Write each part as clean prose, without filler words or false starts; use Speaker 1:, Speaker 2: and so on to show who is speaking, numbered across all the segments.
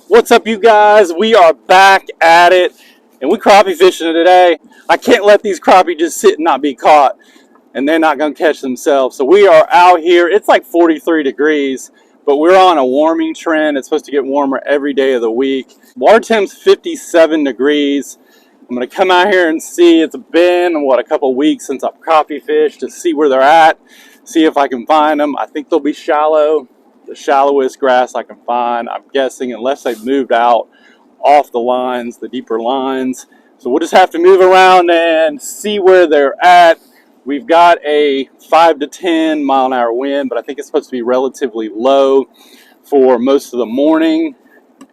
Speaker 1: What's up, you guys? We are back at it, and we crappie fishing today. I can't let these crappie just sit and not be caught, and they're not going to catch themselves. So we are out here. It's like 43 degrees, but we're on a warming trend. It's supposed to get warmer every day of the week. Water temp's 57 degrees. I'm going to come out here and see. It's been, a couple weeks since I've crappie fished, to see where they're at, see if I can find them. I think they'll be shallow. The shallowest grass I can find, I'm guessing, unless they've moved out off the lines, the deeper lines. So we'll just have to move around and see where they're at. We've got a 5 to 10 mile an hour wind, but I think it's supposed to be relatively low for most of the morning,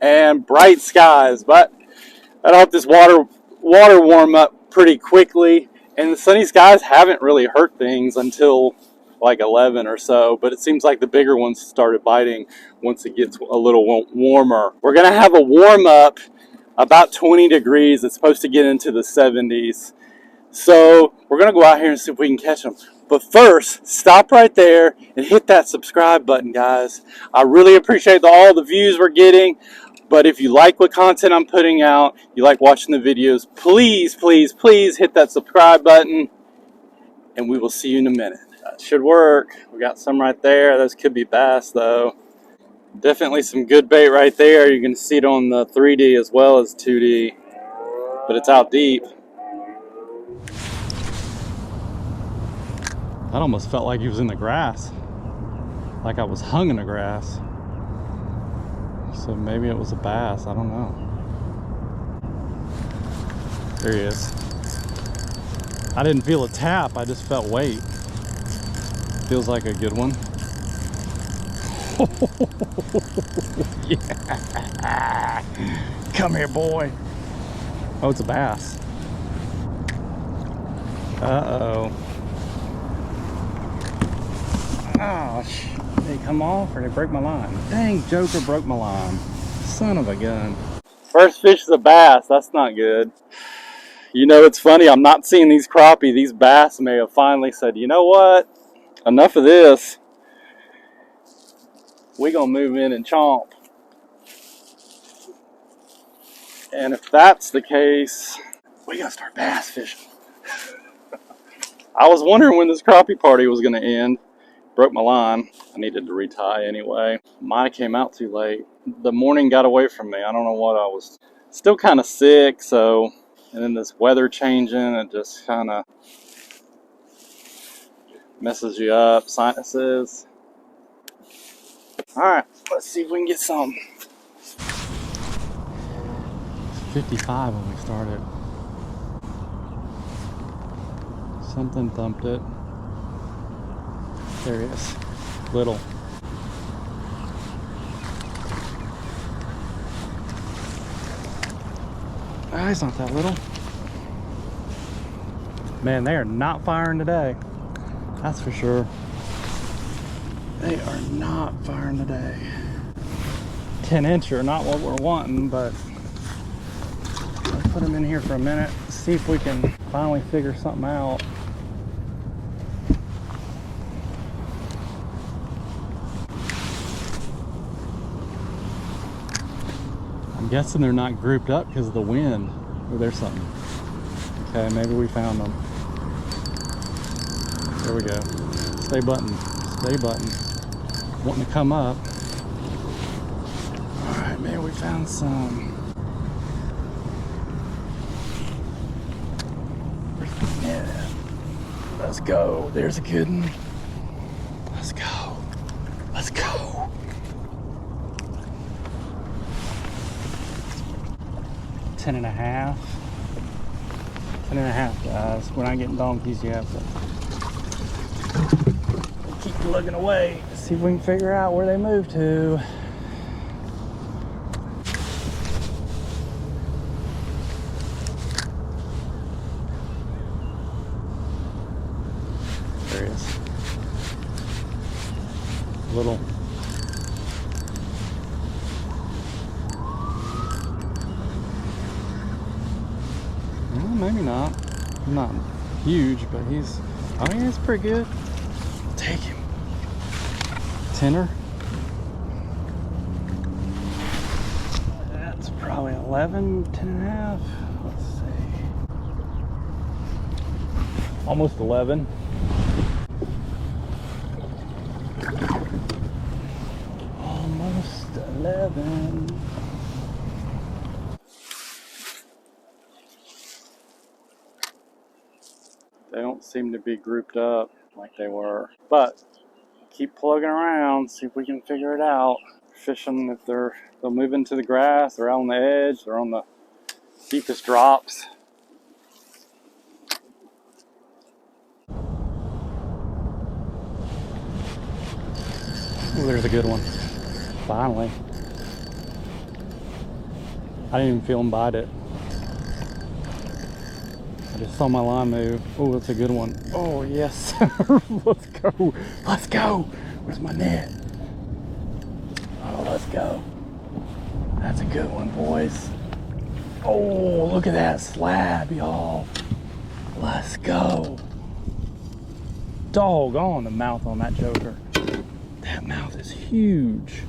Speaker 1: and bright skies. But I hope this water warm up pretty quickly, and the sunny skies haven't really hurt things until like 11 or so, but it seems like the bigger ones started biting once it gets a little warmer. We're gonna have a warm up about 20 degrees. It's supposed to get into the 70s. So we're gonna go out here and see if we can catch them. But first, stop right there and hit that subscribe button, guys. I really appreciate all the views we're getting. But if you like what content I'm putting out, you like watching the videos, please, please, please hit that subscribe button, and we will see you in a minute. That should work. We got some right there. Those could be bass, though. Definitely some good bait right there. You can see it on the 3D as well as 2D, but it's out deep. That almost felt like he was in the grass, like I was hung in the grass. So maybe it was a bass. I don't know. There he is. I didn't feel a tap. I just felt weight. Feels like a good one. Yeah. Come here, boy. Oh, it's a bass. Uh-oh. Oh, did they come off or they break my line? Dang, Joker broke my line. Son of a gun. First fish is a bass. That's not good. You know, it's funny. I'm not seeing these crappie. These bass may have finally said, you know what? Enough of this. We're going to move in and chomp. And if that's the case, we got to start bass fishing. I was wondering when this crappie party was going to end. Broke my line. I needed to retie anyway. Might have came out too late. The morning got away from me. I don't know what. I was still kind of sick, so, and then this weather changing, it just kind of messes you up, sinuses. All right, let's see if we can get some. 55 when we started. Something thumped it. There he is. Little. Ah, he's not that little. Man, they are not firing today. That's for sure. They are not firing today. 10-incher, not what we're wanting, but let's put them in here for a minute, see if we can finally figure something out. I'm guessing they're not grouped up because of the wind. Oh, there's something. Okay, maybe we found them. There we go. Stay button. Stay button. Wanting to come up. Alright, maybe we found some. Yeah. Let's go. There's a good one. Let's go. Let's go. 10 and a half. 10 and a half, guys. We're not getting donkeys yet, but keep looking away. See if we can figure out where they moved to. There he is. Little. Well, maybe not. Not huge, but he's, oh yeah, he's pretty good. Take him. Tenner. 11, 10 and a half. Let's see. Almost 11. Almost 11. They don't seem to be grouped up like they were, but keep plugging around, see if we can figure it out. Fish them if they'll move into the grass, they're out on the edge, they're on the deepest drops. Ooh, there's a good one. Finally. I didn't even feel him bite it. I just saw my line move. Oh, that's a good one. Oh, yes. Let's go. Let's go. Where's my net? Oh, let's go. That's a good one, boys. Oh, look at that slab, y'all. Let's go. Doggone the mouth on that joker. That mouth is huge.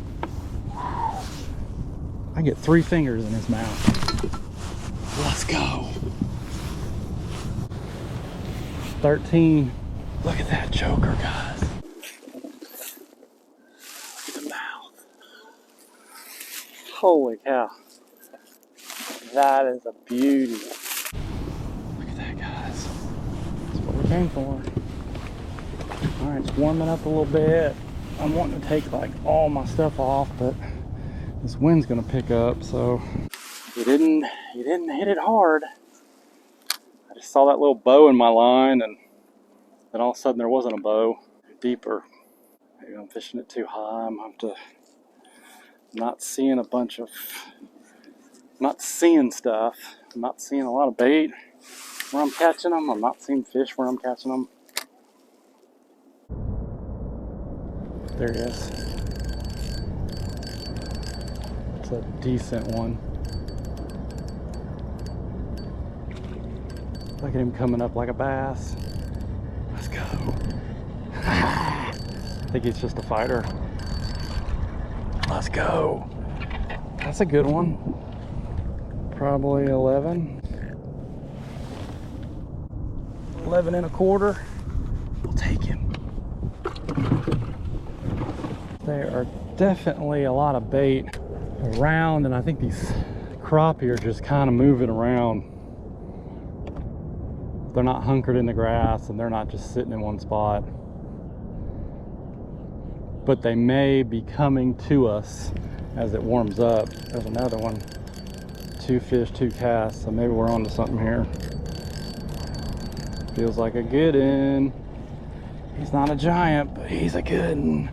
Speaker 1: I get 3 fingers in his mouth. Let's go. 13. Look at that joker, guys. Look at the mouth. Holy cow. That is a beauty. Look at that, guys. That's what we came for. All right, it's warming up a little bit. I'm wanting to take like all my stuff off, but this wind's gonna pick up, so you didn't hit it hard. I just saw that little bow in my line, and then all of a sudden there wasn't a bow. Deeper. Maybe I'm fishing it too high. I'm not seeing a bunch of, not seeing stuff. I'm not seeing a lot of bait where I'm catching them. I'm not seeing fish where I'm catching them. There he is. It's a decent one. Look at him coming up like a bass. Let's go. I think he's just a fighter. Let's go. That's a good one. Probably 11. 11 and a quarter. We'll take him. There are definitely a lot of bait around, and I think these crappie are just kind of moving around. They're not hunkered in the grass, and they're not just sitting in one spot. But they may be coming to us as it warms up. There's another one. 2 fish, 2 casts, so maybe we're on to something here. Feels like a good one. He's not a giant, but he's a good one.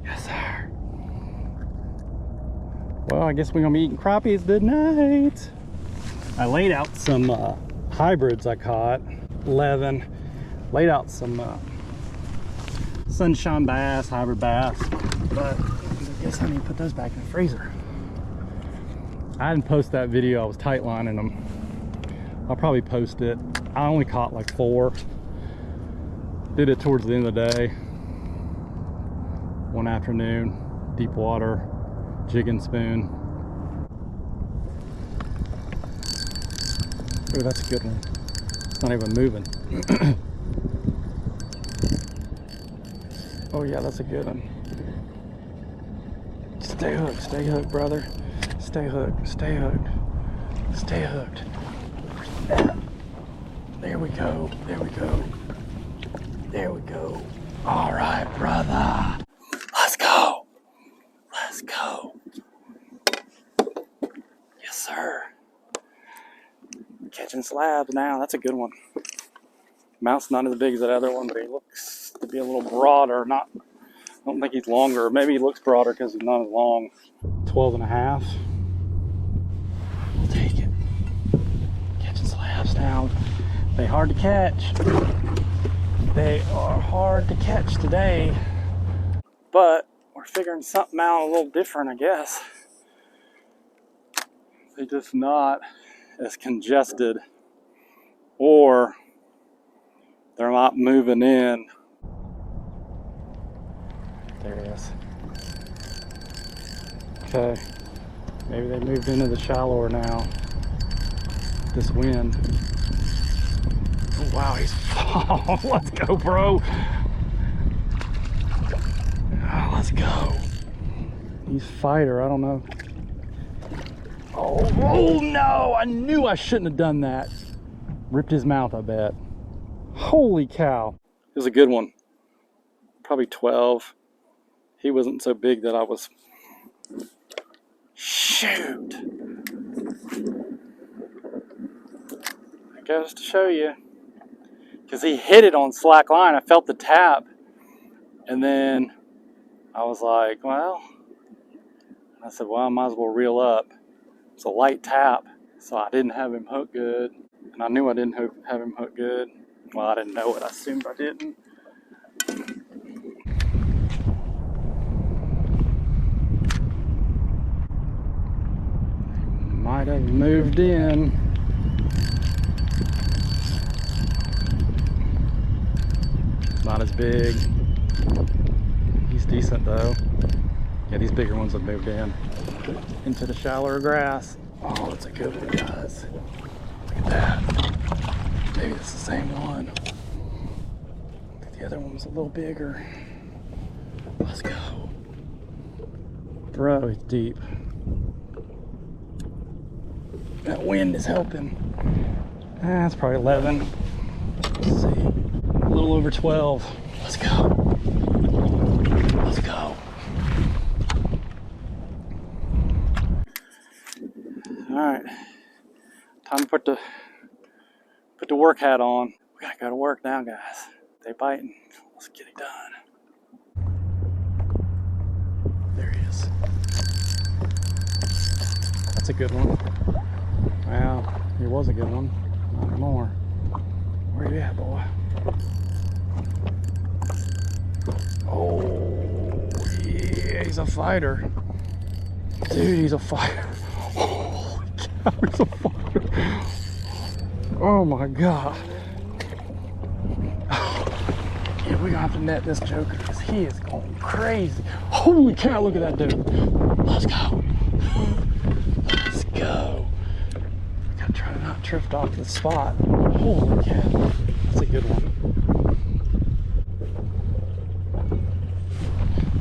Speaker 1: Yes, sir. Well, I guess we're gonna be eating crappies tonight. I laid out some hybrids I caught. 11. Laid out some sunshine bass, hybrid bass, but I guess I need to put those back in the freezer. I didn't post that video. I was tight lining them. I'll probably post it. I only caught like 4. Did it towards the end of the day. One afternoon, deep water, jig and spoon. Ooh, that's a good one. It's not even moving. Oh yeah, that's a good one. Stay hooked, brother. Stay hooked, stay hooked, stay hooked. There we go, there we go. There we go. All right, brother. Let's go. Let's go. Yes, sir. Catching slabs now. That's a good one. Mouth's not as big as that other one, but he looks to be a little broader. I don't think he's longer. Maybe he looks broader because he's not as long. 12 and a half. We'll take it. Catching slabs now. They're hard to catch. They are hard to catch today. But we're figuring something out a little different, I guess. They're just not as congested, or they're not moving in. There it is. Okay. Maybe they moved into the shallower now. This wind. Oh, wow, he's oh, let's go, bro. Oh, let's go. He's fighter, I don't know. Oh no, I knew I shouldn't have done that. Ripped his mouth, I bet. Holy cow. It was a good one. Probably 12. He wasn't so big that I was... Shoot. That goes to show you. Because he hit it on slack line. I felt the tap. And then I was like, well... I said, well, I might as well reel up. It's a light tap. So I didn't have him hooked good. And I knew I didn't have him hooked good. Well, I didn't know it. I assumed I didn't. Might have moved in. Not as big. He's decent though. Yeah, these bigger ones have moved in into the shallower grass. Oh, that's a good one, guys. Look at that. Maybe it's the same one. The other one was a little bigger. Let's go. Bro, it's deep. That wind is helping. That's probably 11. Let's see. A little over 12. Let's go. Let's go. All right. Time to put the work hat on. We gotta go to work now, guys. They biting. Let's get it done. There he is. That's a good one. Well, he was a good one. Not anymore. Where you at, boy? Oh, yeah, he's a fighter. Dude, he's a fighter. Holy cow, he's a fighter. Oh my God. Yeah, we're gonna have to net this joker because he is going crazy. Holy cow, look at that dude. Let's go. Let's go. Gotta try to not drift off the spot. Holy cow. That's a good one.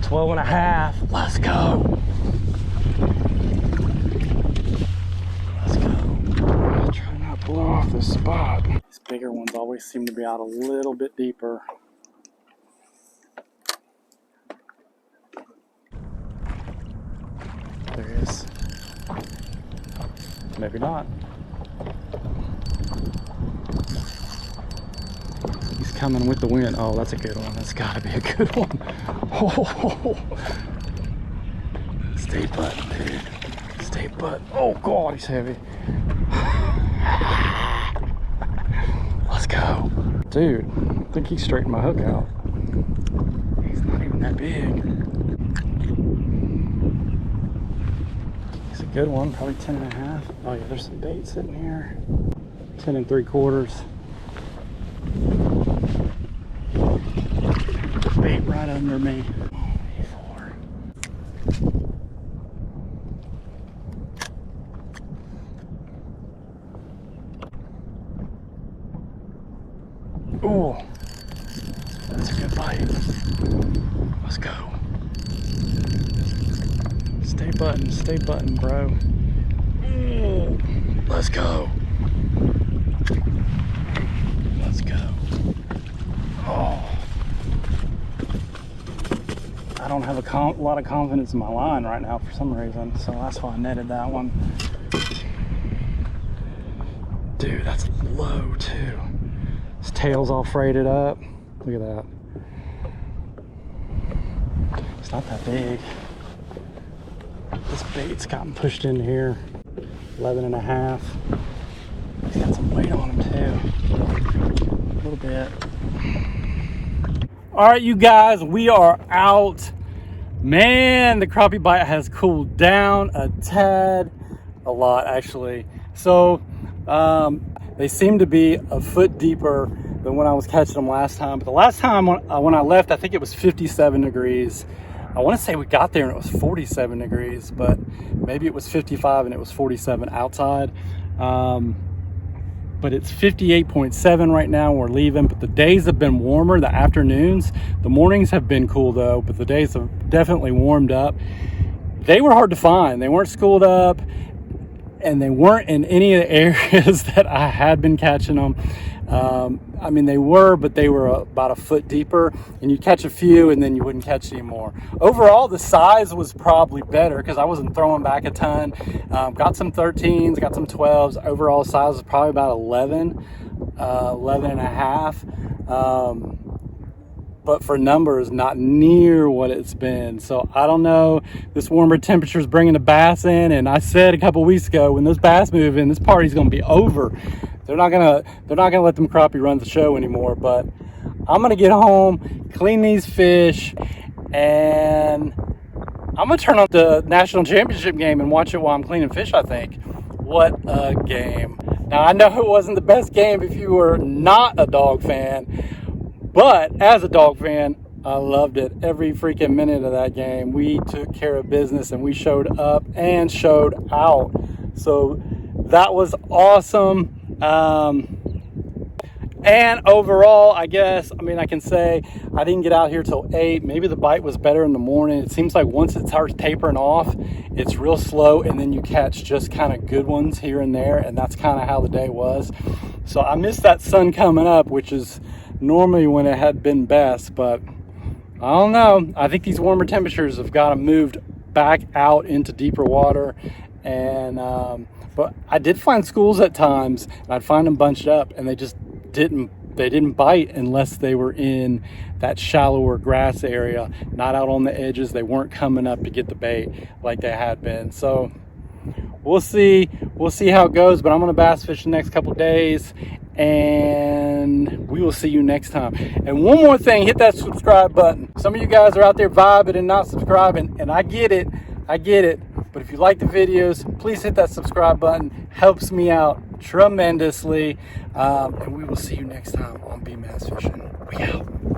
Speaker 1: 12 and a half. Let's go. Let's go. I'll try not to blow off this spot. These bigger ones always seem to be out a little bit deeper. There he is. Maybe not. He's coming with the wind. Oh, that's a good one. That's gotta be a good one. Oh, stay put, dude. Stay put. Oh God, he's heavy. Let's go. Dude, I think he straightened my hook out. He's not even that big. He's a good one, probably 10 and a half. Oh yeah, there's some bait sitting here. 10 3/4. Bait right under me. Oh, that's a good bite. Let's go. Stay button, bro. Ooh, let's go. Let's go. Oh. I don't have a lot of confidence in my line right now for some reason, so that's why I netted that one. Dude, that's low too. His tail's all freighted up. Look at that. It's not that big. This bait's gotten pushed in here. 11 and a half. He's got some weight on him too. A little bit. All right, you guys, we are out. Man, the crappie bite has cooled down a tad, a lot actually. So they seem to be a foot deeper than when I was catching them last time. But the last time when I left, I think it was 57 degrees. I want to say we got there and it was 47 degrees, but maybe it was 55 and it was 47 outside. But it's 58.7 right now. We're leaving, but the days have been warmer, the afternoons. The mornings have been cool though, but the days have definitely warmed up. They were hard to find. They weren't schooled up, and they weren't in any of the areas that I had been catching them. I mean, they were, but they were about a foot deeper, and you catch a few and then you wouldn't catch any more. Overall, the size was probably better because I wasn't throwing back a ton. Got some 13s, got some 12s. Overall size was probably about 11 and a half. But for numbers, not near what it's been. So I don't know. This warmer temperature is bringing the bass in, and I said a couple weeks ago, when those bass move in, this party's going to be over. They're not gonna let them crappie run the show anymore. But I'm gonna get home, clean these fish, and I'm gonna turn on the national championship game and watch it while I'm cleaning fish. I think. What a game! Now I know it wasn't the best game if you were not a dog fan. But as a dog fan, I loved it. Every freaking minute of that game. We took care of business and we showed up and showed out. So that was awesome. And overall, I guess, I mean, I can say I didn't get out here till 8. Maybe the bite was better in the morning. It seems like once it starts tapering off, it's real slow, and then you catch just kind of good ones here and there, and that's kind of how the day was. So I missed that sun coming up, which is normally when it had been best, but I don't know. I think these warmer temperatures have got them moved back out into deeper water, and but I did find schools at times, and I'd find them bunched up, and they just didn't bite unless they were in that shallower grass area, not out on the edges. They weren't coming up to get the bait like they had been. So we'll see how it goes, but I'm gonna bass fish the next couple days, and we will see you next time. And one more thing, hit that subscribe button. Some of you guys are out there vibing and not subscribing, and I get it, but if you like the videos, please hit that subscribe button. Helps me out tremendously, and we will see you next time on Be Mass Fishing. We out.